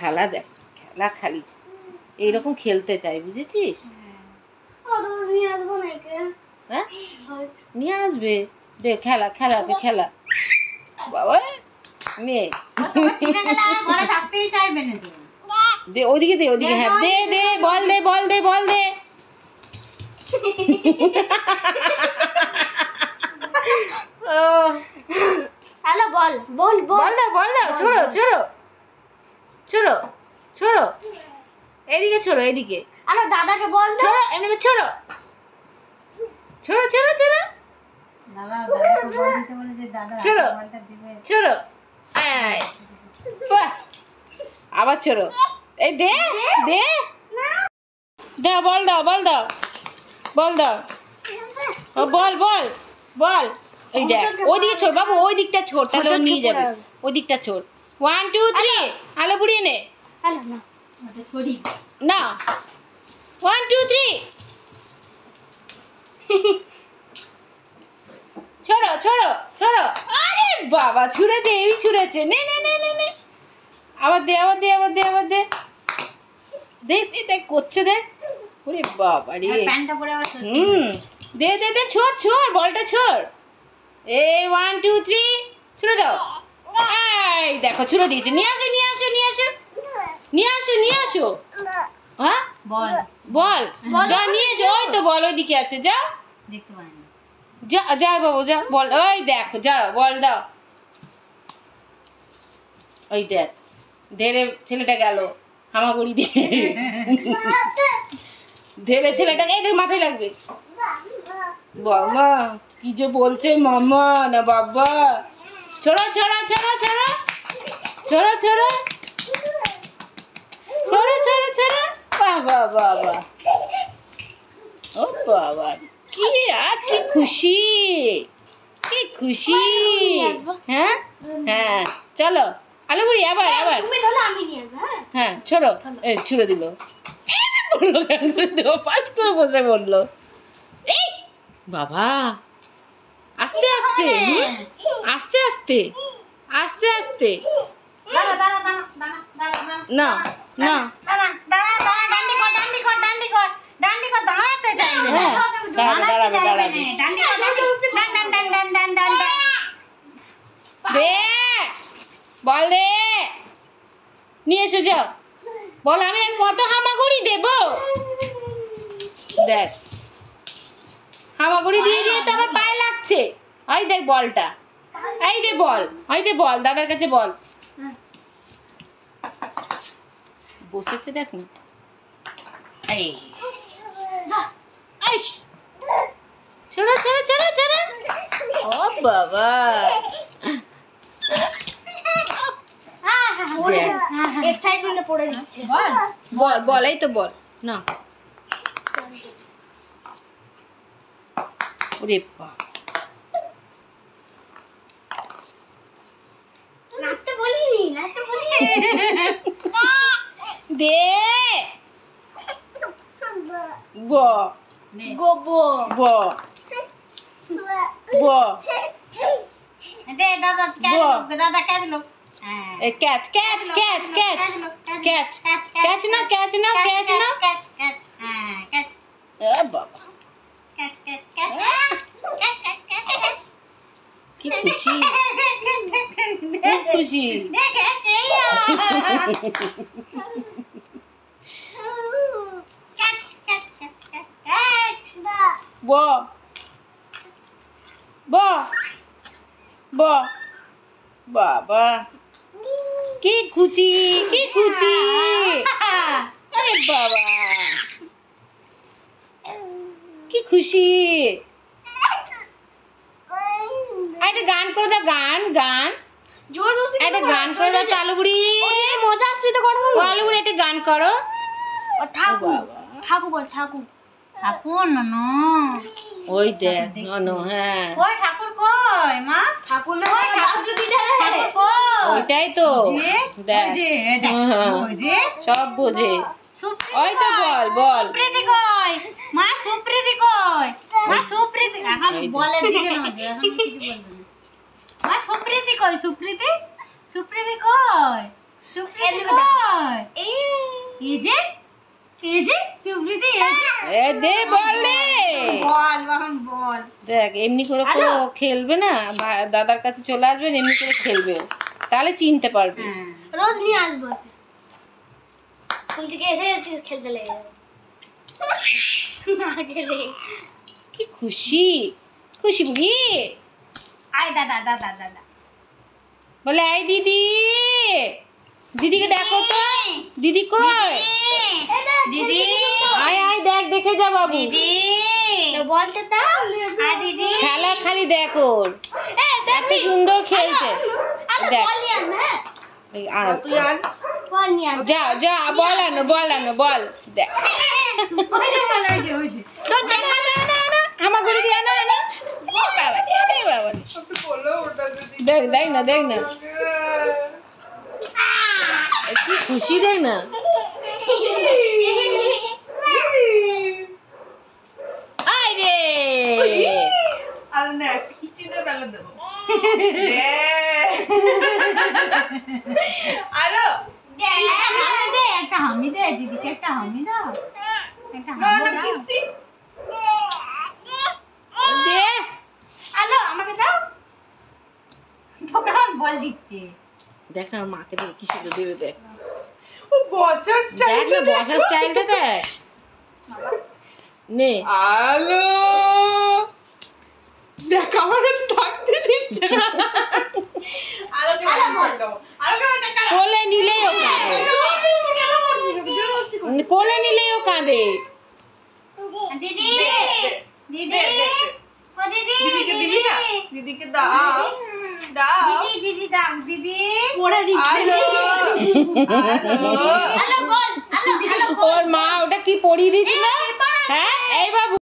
খেলা দেখ, খেলা খালি এইরকম খেলতে চাই, বুঝেছিস? হ্যাঁ নিয়ে আসবে, দে খেলা, খেলাকে খেলা বাবা নিয়ে দে, ওদিকে দে, ওদিকে, হ্যাঁ দে দে, বল দে, বল দে, বল দে। হ্যালো বল বল বল দাও, বল দাও, ছোড়ো ছোড়ো ছোড়ো ছোড়ো, এদিকে ছোড়ো, এদিকে। হ্যালো দাদাকে বল দাও, ছোড়ো, এমনি ছোড়ো ছোড়ো ছোড়ো ছোড়ো ছোড়ো ছোড়ো, আবার ছোড়ো, এই দে দে, দাও, বল দাও, বল দাও, বল দাও, বল বল বল। ওই দেখ, ওইদিকে ছোড় বাবু, ওই দিকটা ছোড়, তাহলে ও নিয়ে যাবে, ওই দিকটা ছোড়। 1 2 3 আলো পুড়িয়ে নে। হ্যালো না না 1 2 3 ছোড়ো ছোড়ো ছোড়ো, আরে বাবা ছুঁড়েছে, এই ছুঁড়েছে, নে নে নে নে নে, আবার দে, আবার দে, আবার দে, আবার দে, দেখ দেখ করছে, দেখ, ওরে বাবা রে, প্যান্টটা পরে আবার দে দে দে, ছোড় ছোড়, বলটা ছোড়, এই 1 2 3 ছুঁড়ে দাও, এই দেখো ছুঁড়ে দিয়েছে, নিয়ে আসো নিয়ে আসো নিয়ে আসো নিয়ে আসো নিয়ে আসো, হ্যাঁ বল বল যা নিয়ে এসো, ওই তো বল ওইদিকে আছে, যা দেখতে পাই না, যা যা বাবু যা, বল, ওই দেখো, যা বল দাও, ওই দেখ ধেরে ছেলেটা গেল হামাগুড়ি দিয়ে, ধেরে ছেলেটাকে, এই দেখ মাথায় লাগবে, বাবা কি যে বলছে মামা না বাবা, ছোড়ো ছোড়ো ছোড়ো ছোড়ো ছোড়ো ছোড়ো ছোড়ো ছোড়ো ছোড়ো, বাবা বাবা, ও বাবা কি আর কি খুশি, কি খুশি, হ্যাঁ হ্যাঁ চলো আলো বুড়ি, আবার আবার, তুমি ধরো আমি নিয়ে আসবো, হ্যাঁ হ্যাঁ ছোড়ো, এই ছুড়ে দিল, বললো কেন করে দেবো, পাস করে বসে বললো, এই বাবা আস্তে আস্তে, আস্তে আস্তে আস্তে আস্তে, দাঁড়া দাঁড়া দাঁড়া দাঁড়া দাঁড়া না না, দাঁড়া দাঁড়া দাঁড়া, ডান্ডি কর ডান্ডি কর ডান্ডি কর ডান্ডি কর, দাঁড়াতে চাইবে না, হ্যাঁ দাঁড়াবে দাঁড়াবে দাঁড়াবে, ডান্ডি কর ডান ডান ডান ডান ডান ডান, দে বল দে, নিয়ে এসো যাও, বল আমি আর কত হামাগুড়ি দেব, দেখ হামাগুড়ি দিয়ে দিয়ে তো আমার পায়ে লাগছে, ওই দেখ বলটা, এই দে বল, ওই দে বল, দাদার কাছে বল, বসেছে দেখ না, এই আইস ছোড়ো ছোড়ো ছোড়ো ছোড়ো, ও বাবা এক্সাইটমেন্টে পড়ে যাচ্ছে, বল বল বল, এই তো বল না, ওরে বাবা নাচতে বলিনি নাচতে বলিনি, দে ব গোবো ব ব, দে দাদা দাদা ক্যাচ লো, এই catch catch catch catch catch catch না, ক্যাচ না, ক্যাচ না, ক্যাচ ক্যাচ হ্যাঁ ক্যাচ এ বাবা catch catch catch catch catch catch, কি খুশি, খুব খুশি, দেখেছে ক্যাচ ক্যাচ ক্যাচ ক্যাচ ব ব ব, বাবা কি খুশি, কি খুশি, আরে বাবা কি খুশি, একটা গান করে দাও, গান গান জোর একটা গান করে দাও, আলুগুড়ি মজা আসছে তো করো, আলুগুড়ি একটা গান করো, ও ঠাকুর বাবা ঠাকুর বল ঠাকুর ঠাকুর না ওই দেখ ননো, হ্যাঁ ওই ঠাকুর কই মা, ঠাকুর না ওই ঠাকুর যদি ঠাকুর কই, ওইটাই তো দেখ, ওই যে সব বোঝে, ওই তো বল বল, সুপ্রীতি কই মা, সুপ্রীতি কই মা, সুপ্রীতি এখন বলে দিকে না, এখন কিছু বলবে না, মা সুপ্রীতি কই, সুপ্রীতি সুপ্রীতি কই, সুপ্রীতি কই, কই এই যে সুপ্রীতি এ দে বল দে বল বাহন বল দেখ এমনি করে হ্যালো? খেলবে না দাদার কাছে চলে আসবেন এমনি করে খেলবে ও। তাহলে চিনতে পারবে রোজ নিয়ে আসবো স্কুল থেকে এসে খেলতে লেগে যাবে না খেলে কি খুশি খুশি বুড়ি আয় দাদা বলে এই দিদি দিদিকে ডাকো তো দিদি কই দিদি আয় আয় দেখ দেখে যা বাবু দিদি বলটা দাও আয় দিদি খেলা খালি দেখ ওর এত সুন্দর খেলছে দেখ বল নিয়ে আন হ্যাঁ এই আন। বল নিয়ে আন যা যা বল আনো বল দেখ ওই যে বল ওই যে আমার ঘরে দিয়ে আনো আনো দেখ দেখ না কি খুশি দেখ না আয় রে দে একটা হামি দে দিদিকে একটা হামি দাও একটা হামি দাও দে আলো আমাকে দাও তোকে এখন বল দিচ্ছে দেখ না আমার মাকে দেখ কি সুন্দর দেবে দেখ বসার দেখ না বসার স্টাইলটা দেখ নে আলো দেখ আমার কাছে থাকতে দিচ্ছে না আলোকে বল কোলে নিলেই ও কাঁদে কোলে নিলেই ও কাঁদে দিদি দিদি দে, দে, দে। ও দিদি দিদিকে দিবি না দিদিকে দাও দাও দিদি দাও দিদি পড়ে আলো আলো বল আলো ওর মা ওটা কি পরিয়ে দিচ্ছিল হ্যাঁ এই বাবু